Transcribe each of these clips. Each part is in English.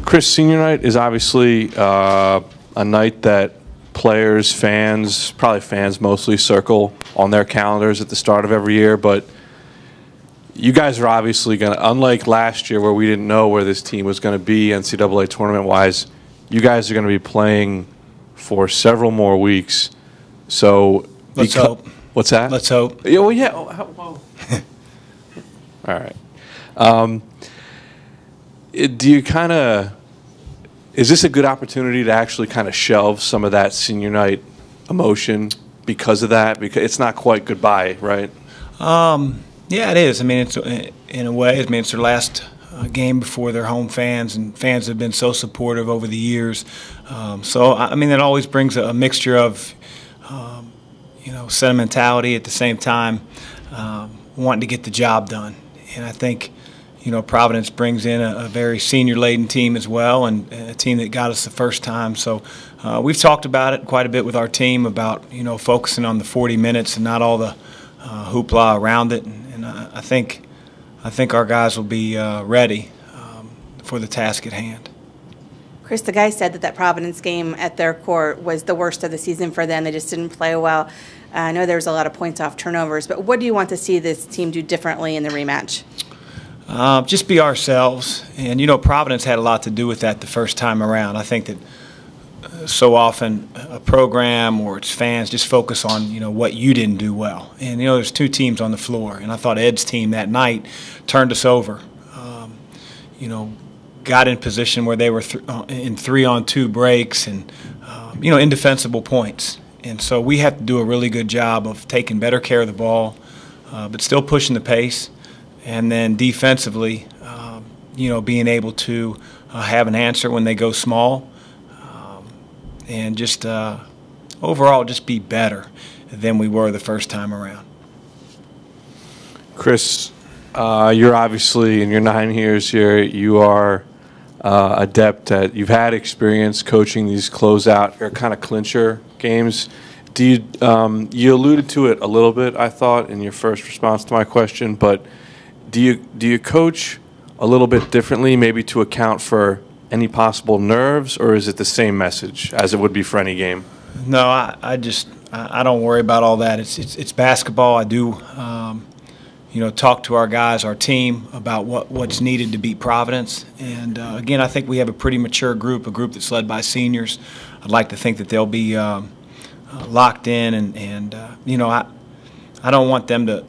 Chris, senior night is obviously a night that players, fans, probably fans mostly, circle on their calendars at the start of every year. But you guys are obviously going to, unlike last year where we didn't know where this team was going to be NCAA tournament-wise, you guys are going to be playing for several more weeks. So let's hope. What's that? Let's hope. Yeah, well, yeah. Well. All right. Do you kind of, is this a good opportunity to actually kind of shelve some of that senior night emotion because of that? Because it's not quite goodbye, right? Yeah, it is. I mean, it's in a way. I mean, it's their last game before their home fans, and fans have been so supportive over the years. So, I mean, that always brings a mixture of, you know, sentimentality at the same time, wanting to get the job done. And I think, you know, Providence brings in a very senior-laden team as well, and a team that got us the first time. So we've talked about it quite a bit with our team about, you know, focusing on the 40 minutes and not all the hoopla around it. And I think our guys will be ready for the task at hand. Chris, the guy said that Providence game at their court was the worst of the season for them. They just didn't play well. I know there was a lot of points off turnovers, but what do you want to see this team do differently in the rematch? Just be ourselves. And, you know, Providence had a lot to do with that the first time around. I think that so often a program or its fans just focus on, you know, what you didn't do well. And, you know, there's two teams on the floor. And I thought Ed's team that night turned us over. You know, got in position where they were in 3-on-2 breaks and, you know, indefensible points. And so we have to do a really good job of taking better care of the ball, but still pushing the pace. And then defensively, you know, being able to have an answer when they go small, and just overall just be better than we were the first time around. Chris, you're obviously, in your 9 years here, you are adept at, you've had experience coaching these closeout or kind of clincher games. Do you, you alluded to it a little bit, I thought, in your first response to my question, but do you coach a little bit differently, maybe to account for any possible nerves, or is it the same message as it would be for any game? No, I don't worry about all that. It's basketball. I do, you know, talk to our guys, our team, about what's needed to beat Providence. And again, I think we have a pretty mature group, a group that's led by seniors. I'd like to think that they'll be locked in, and you know, I don't want them to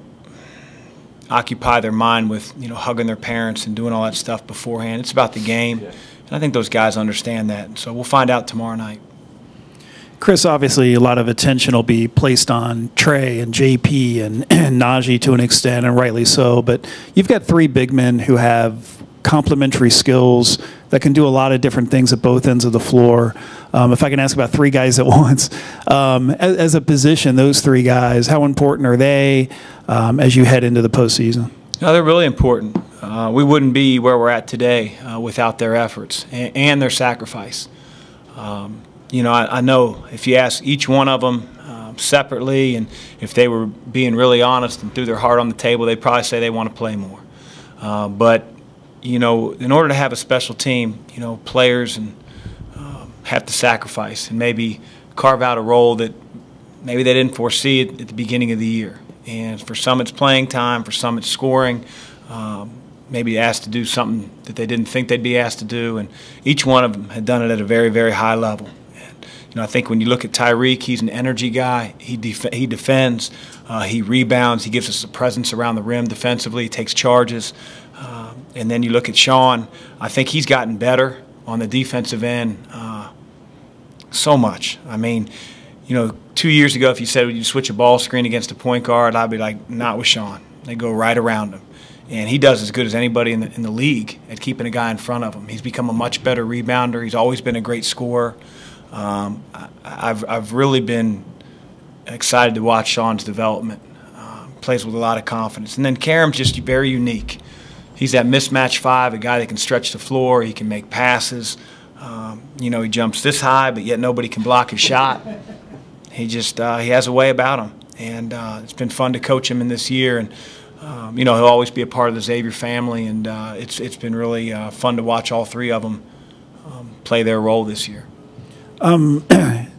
occupy their mind with, you know, hugging their parents and doing all that stuff beforehand. It's about the game, and I think those guys understand that. So we'll find out tomorrow night. Chris, obviously a lot of attention will be placed on Trey and JP and Najee to an extent, and rightly so, but you've got 3 big men who have complementary skills that can do a lot of different things at both ends of the floor. If I can ask about 3 guys at once, as a position, those 3 guys, how important are they as you head into the postseason? No, they're really important. We wouldn't be where we're at today without their efforts and their sacrifice. You know, I know if you ask each one of them separately, and if they were being really honest and threw their heart on the table, they'd probably say they want to play more. But, you know, in order to have a special team, you know, players and have to sacrifice and maybe carve out a role that maybe they didn't foresee at the beginning of the year. And for some it's playing time, for some it's scoring, maybe asked to do something that they didn't think they'd be asked to do. And each one of them had done it at a very, very high level. And, you know, I think when you look at Tyreek, he's an energy guy. He defends, he rebounds, he gives us a presence around the rim defensively, he takes charges. And then you look at Sean, I think he's gotten better on the defensive end so much. I mean, you know, 2 years ago, if you said you switch a ball screen against a point guard, I'd be like, not with Sean. They go right around him. And he does as good as anybody in the league at keeping a guy in front of him. He's become a much better rebounder. He's always been a great scorer. I've really been excited to watch Sean's development. Plays with a lot of confidence. And then Karam's just very unique. He's that mismatch 5, a guy that can stretch the floor. He can make passes. You know, he jumps this high, but yet nobody can block his shot. He just he has a way about him, and it's been fun to coach him in this year. And you know, he'll always be a part of the Xavier family, and it's been really fun to watch all 3 of them play their role this year.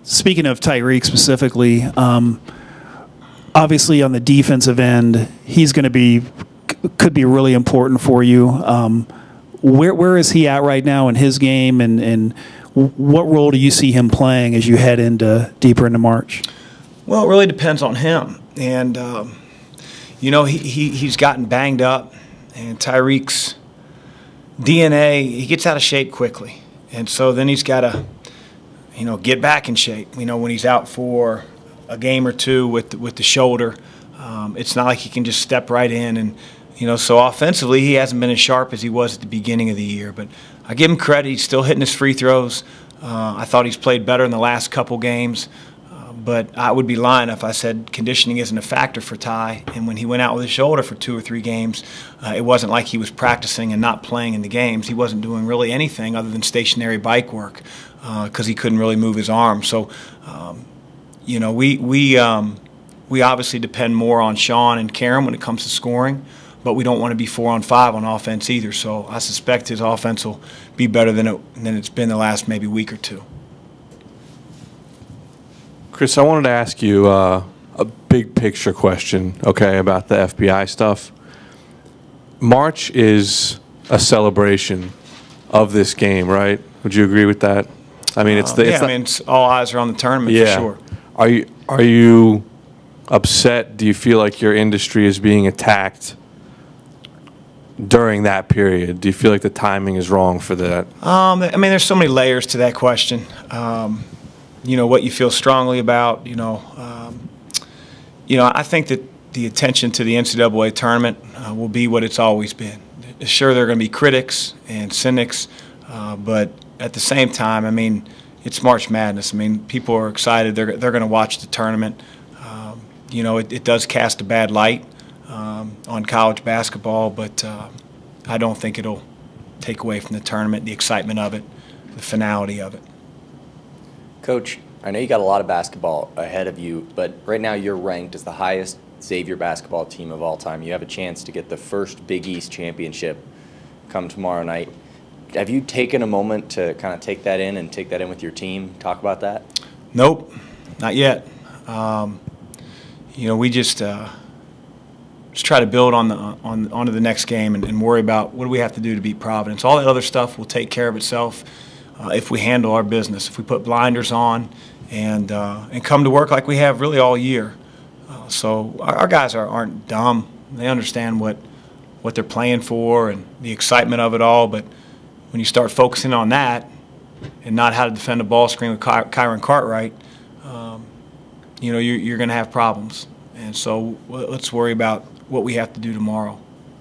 Speaking of Tyreek specifically, obviously on the defensive end, he's going to could be really important for you. Where is he at right now in his game, and what role do you see him playing as you head deeper into March? Well, it really depends on him, and you know, he's gotten banged up, and Tyreek's DNA, he gets out of shape quickly, and so then he's got to, you know, get back in shape. You know, when he's out for a game or two with the shoulder, it's not like he can just step right in. And, you know, so offensively he hasn't been as sharp as he was at the beginning of the year. But I give him credit. He's still hitting his free throws. I thought he's played better in the last couple games. But I would be lying if I said conditioning isn't a factor for Ty. And when he went out with his shoulder for 2 or 3 games, it wasn't like he was practicing and not playing in the games. He wasn't doing really anything other than stationary bike work because he couldn't really move his arm. So, you know, we obviously depend more on Sean and Karen when it comes to scoring, but we don't want to be 4-on-5 on offense either. So I suspect his offense will be better than it's been the last maybe week or two. Chris, I wanted to ask you a big picture question, okay, about the FBI stuff. March is a celebration of this game, right? Would you agree with that? I mean, it's all eyes are on the tournament for sure. Are you upset? Do you feel like your industry is being attacked during that period? Do you feel like the timing is wrong for that? I mean, there's so many layers to that question. You know, what you feel strongly about, you know, I think that the attention to the NCAA tournament will be what it's always been. Sure, there are going to be critics and cynics, but at the same time, I mean, it's March Madness. I mean, people are excited. They're going to watch the tournament. You know, it does cast a bad light on college basketball, but I don't think it'll take away from the tournament, the excitement of it, the finality of it. Coach, I know you got a lot of basketball ahead of you, but right now you're ranked as the highest Xavier basketball team of all time. You have a chance to get the first Big East championship come tomorrow night. Have you taken a moment to kind of take that in and take that in with your team, talk about that? Nope, not yet. You know, we just try to build onto the next game and worry about what do we have to do to beat Providence. All that other stuff will take care of itself if we handle our business, if we put blinders on and come to work like we have really all year. So our guys aren't dumb. They understand what they're playing for and the excitement of it all. But when you start focusing on that and not how to defend a ball screen with Kyron Cartwright, you know, you're going to have problems. And so let's worry about what we have to do tomorrow.